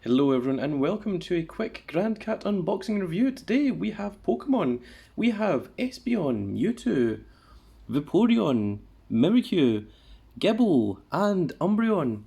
Hello everyone and welcome to a quick Grand Cat unboxing review. Today we have Pokemon. We have Espeon, Mewtwo, Vaporeon, Mimikyu, Gibble and Umbreon.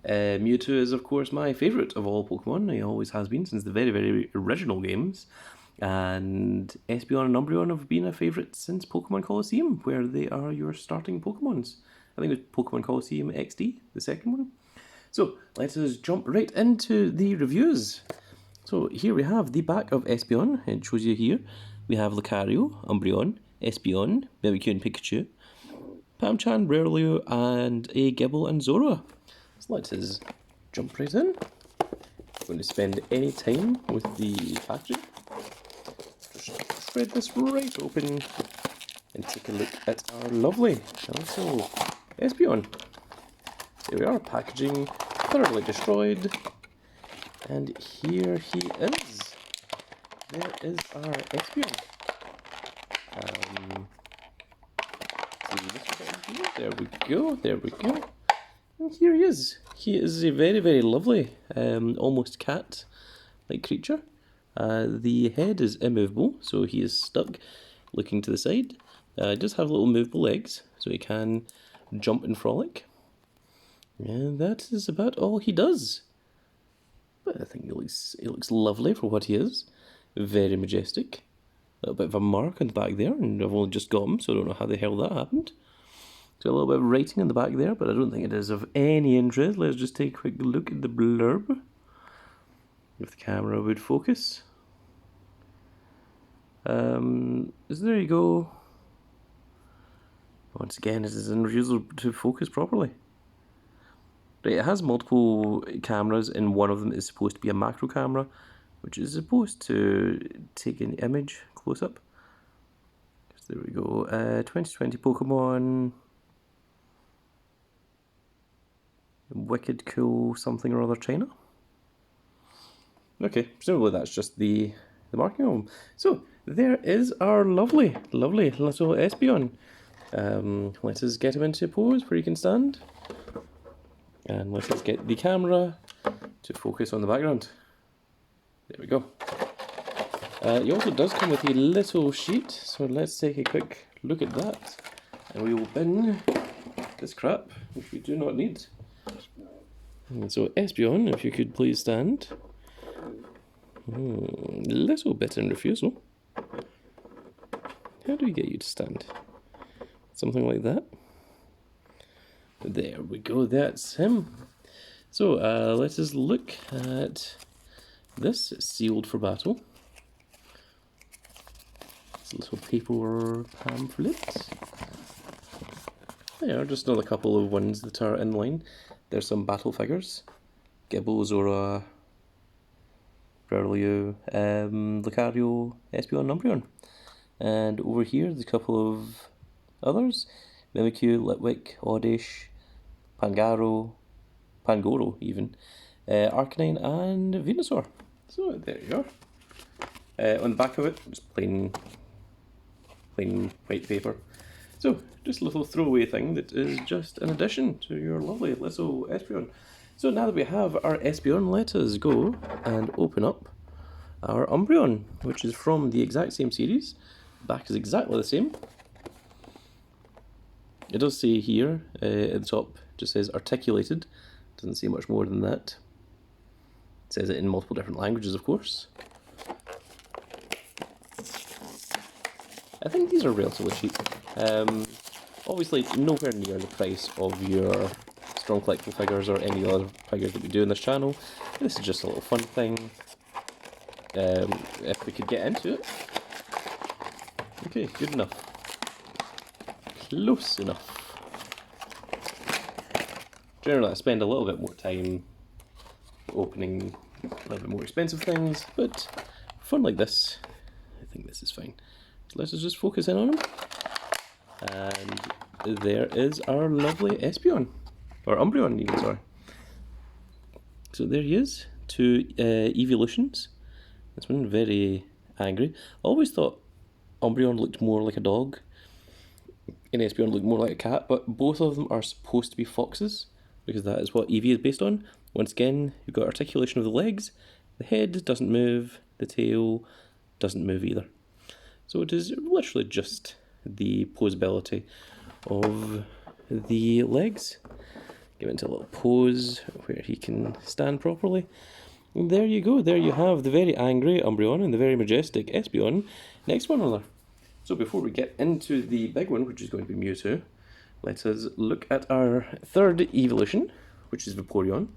Mewtwo is of course my favourite of all Pokemon. He always has been since the very original games. And Espeon and Umbreon have been a favourite since Pokemon Colosseum, where they are your starting Pokemons. I think it was Pokemon Colosseum XD, the second one. So let us jump right into the reviews. So here we have the back of Espeon. It shows you here. We have Lucario, Umbreon, Espeon, Mimikyu and Pikachu, Pamchan, Brelow, and a Gibble and Zora. So let us jump right in. I'm going to spend any time with the packaging. Just spread this right open and take a look at our lovely, also Espeon. There we are, packaging thoroughly destroyed, and here he is. There is our Espeon. There we go. And here he is. He is a very lovely, almost cat-like creature. The head is immovable, so he is stuck, looking to the side. He does have little movable legs, so he can jump and frolic. And that is about all he does. But I think he looks lovely for what he is. Very majestic. A little bit of a mark on the back there, and I've only just got him, so I don't know how the hell that happened. So a little bit of writing on the back there, but I don't think it is of any interest. Let's just take a quick look at the blurb. If the camera would focus. So there you go. Once again, it is in refusal to focus properly. Right, it has multiple cameras, and one of them is supposed to be a macro camera, which is supposed to take an image close up. So there we go. 2020 Pokemon. Wicked cool something or other China. Okay, presumably that's just the marking of them. So there is our lovely little Espeon. Let us get him into a pose where he can stand. And let us get the camera to focus on the background. There we go. He also does come with a little sheet, so let's take a quick look at that. And we will bin this crap, which we do not need. And so Espeon, if you could please stand. Little bit in refusal. How do we get you to stand? Something like that. There we go, that's him. So let us look at this sealed for battle. It's a little paper pamphlet. There are just another couple of ones that are in line. There's some battle figures. Gibble, Zora, Brelow, Lucario, Espeon, and Umbreon. And over here there's a couple of others. Mimikyu, Litwick, Oddish, Pangoro even, Arcanine and Venusaur. So there you are. On the back of it, just plain white paper. So just a little throwaway thing that is just an addition to your lovely little Espeon. So now that we have our Espeon, let us go and open up our Umbreon, which is from the exact same series. The back is exactly the same. It does say here at the top, just says articulated. Doesn't say much more than that. It says it in multiple different languages, of course. I think these are relatively cheap. Obviously, nowhere near the price of your strong collectible figures or any other figures that we do in this channel. This is just a little fun thing. If we could get into it. Okay, good enough. Close enough. Generally, I spend a little bit more time opening a little bit more expensive things, but for fun like this, I think this is fine. So let's just focus in on him. And there is our lovely Espeon, or Umbreon even, sorry. So there he is, two evolutions. This one very angry. I always thought Umbreon looked more like a dog, and Espeon looked more like a cat, but both of them are supposed to be foxes, because that is what Eevee is based on. Once again, you've got articulation of the legs, the head doesn't move, the tail doesn't move either. So it is literally just the posability of the legs. Give it a little pose where he can stand properly. And there you go, there you have the very angry Umbreon and the very majestic Espeon. Next one, rather. So before we get into the big one, which is going to be Mewtwo, let us look at our third evolution, which is Vaporeon.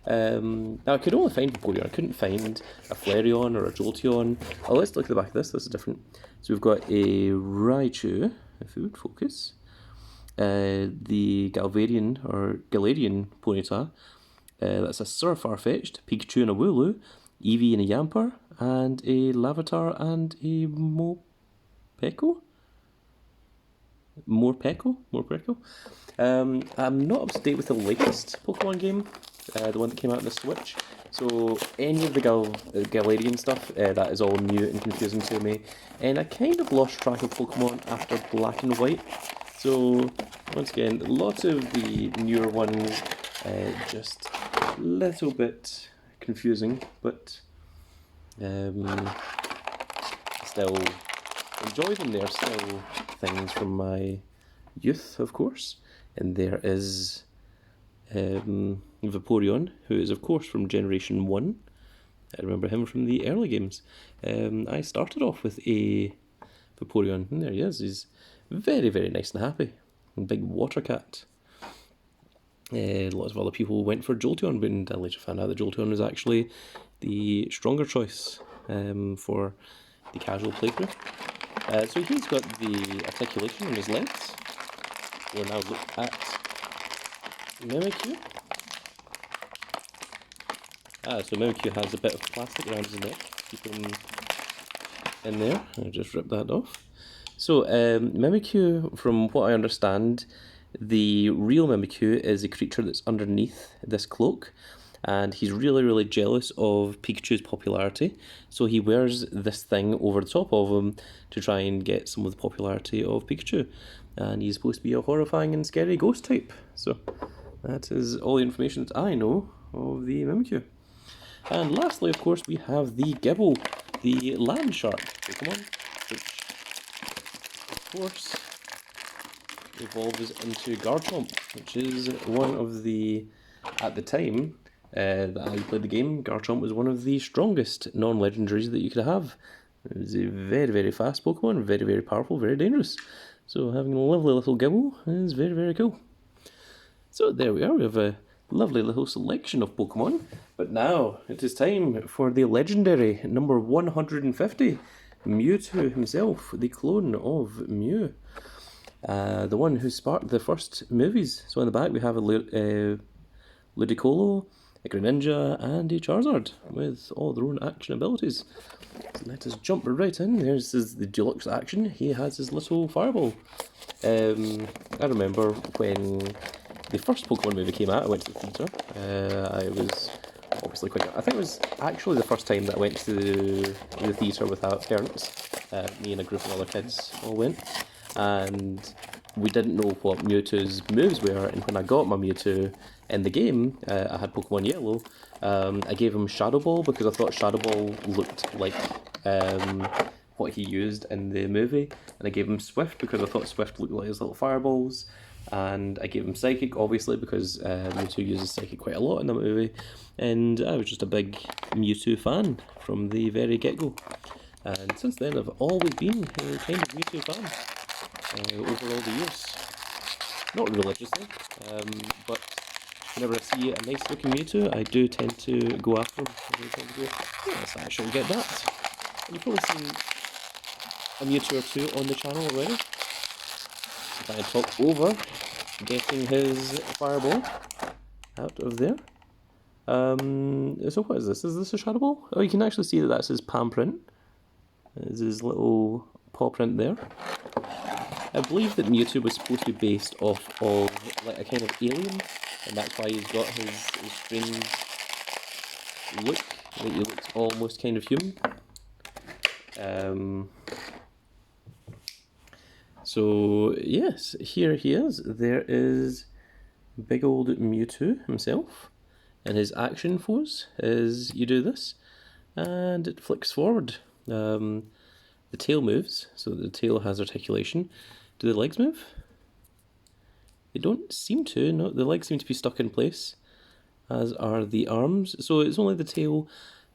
Now I could only find Vaporeon, I couldn't find a Flareon or a Jolteon. Oh, let's look at the back of this is different. So we've got a Raichu, if it would focus, the Galvarian or Galarian Ponyta, that's a Sir Farfetch'd, Pikachu and a Wooloo, Eevee and a Yamper, and a Larvitar and a Morpeko? Morpeko? I'm not up to date with the latest Pokemon game, the one that came out on the Switch. So any of the Galarian stuff, that is all new and confusing to me. And I kind of lost track of Pokemon after Black and White. So once again, lots of the newer ones, just a little bit confusing, but still enjoy them. They're still things from my youth, of course. And there is Vaporeon, who is of course from Generation 1. I remember him from the early games. I started off with a Vaporeon, and there he is. He's very, very nice and happy. Big water cat. Lots of other people went for Jolteon, but I later found out that Jolteon was actually the stronger choice for the casual playthrough. So he's got the articulation on his legs. We'll now look at Mimikyu. So Mimikyu has a bit of plastic around his neck, keep him in there. I'll just rip that off. So Mimikyu, from what I understand, the real Mimikyu is a creature that's underneath this cloak, and he's really, really jealous of Pikachu's popularity, so he wears this thing over the top of him to try and get some of the popularity of Pikachu. And he's supposed to be a horrifying and scary ghost type. So that is all the information that I know of the Mimikyu. And lastly, of course, we have the Gibble, the land shark Pokemon, which of course evolves into Garchomp, which is one of the, at the time that I played the game, Garchomp was one of the strongest non-legendaries that you could have. It was a very, very fast Pokemon, very, very powerful, very dangerous. So having a lovely little Gibble is very, very cool. So there we are, we have a lovely little selection of Pokemon. But now it is time for the legendary number 150, Mewtwo himself, the clone of Mew. The one who sparked the first movies. So in the back we have a Ludicolo, a Greninja, and a Charizard with all their own action abilities. So let us jump right in. There's the deluxe action. He has his little fireball. I remember when the first Pokemon movie came out, I went to the theatre. I was obviously quite... I think it was actually the first time that I went to the theatre without parents. Me and a group of other kids all went. And we didn't know what Mewtwo's moves were, and when I got my Mewtwo in the game, I had Pokemon Yellow, I gave him Shadow Ball because I thought Shadow Ball looked like what he used in the movie, and I gave him Swift because I thought Swift looked like his little fireballs, and I gave him Psychic obviously because Mewtwo uses Psychic quite a lot in the movie, and I was just a big Mewtwo fan from the very get-go. And since then I've always been a kind of Mewtwo fan. Over all the years. Not religiously, but whenever I see a nice looking Mewtwo, I do tend to go after him. I do tend to go, yes, I shall get that. And you've probably seen a Mewtwo or two on the channel already. If I talk over getting his fireball out of there. So what is this? Is this a Shadow Ball? Oh, you can actually see that that's his palm print. There's his little paw print there. I believe that Mewtwo was supposed to be based off of like a kind of alien, and that's why he's got his strange look, like he looks almost kind of human. So yes, here he is. There is big old Mewtwo himself. And his action pose is you do this, and it flicks forward. The tail moves, so the tail has articulation. Do the legs move? They don't seem to, no, the legs seem to be stuck in place, as are the arms. So it's only the tail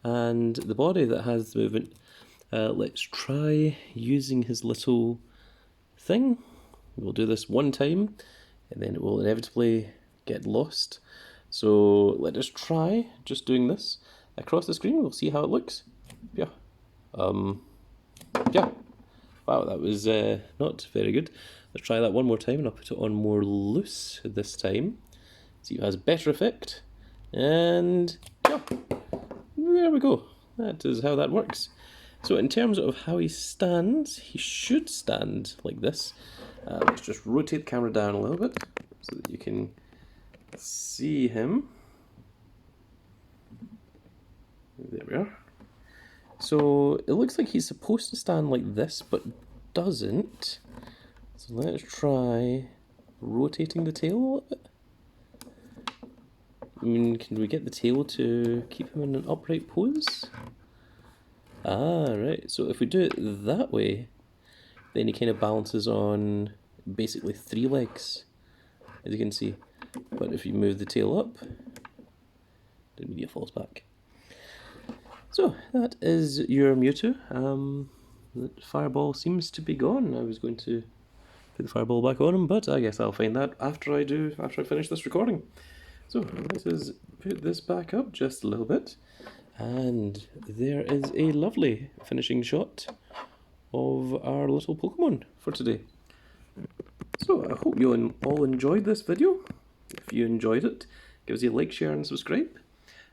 and the body that has the movement. Let's try using his little thing. We'll do this one time, and then it will inevitably get lost. So let us try just doing this across the screen. We'll see how it looks. Yeah. Yeah. Wow, that was not very good. Let's try that one more time, and I'll put it on more loose this time. See if it has a better effect. And yeah, there we go. That is how that works. So in terms of how he stands, he should stand like this. Let's just rotate the camera down a little bit so that you can see him. There we are. So it looks like he's supposed to stand like this, but doesn't. So let's try rotating the tail a little bit. I mean, can we get the tail to keep him in an upright pose? Ah, right. So if we do it that way, then he kind of balances on basically 3 legs, as you can see. But if you move the tail up, the media falls back. So that is your Mewtwo. The fireball seems to be gone. I was going to put the fireball back on him, but I guess I'll find that after I finish this recording. So let's put this back up just a little bit. And there is a lovely finishing shot of our little Pokemon for today. So I hope you all enjoyed this video. If you enjoyed it, give us a like, share and subscribe.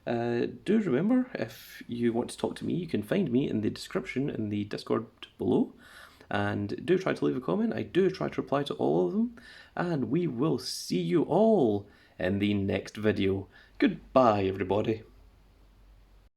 Do remember, if you want to talk to me, you can find me in the description in the Discord below. And do try to leave a comment. I do try to reply to all of them. And we will see you all in the next video. Goodbye, everybody.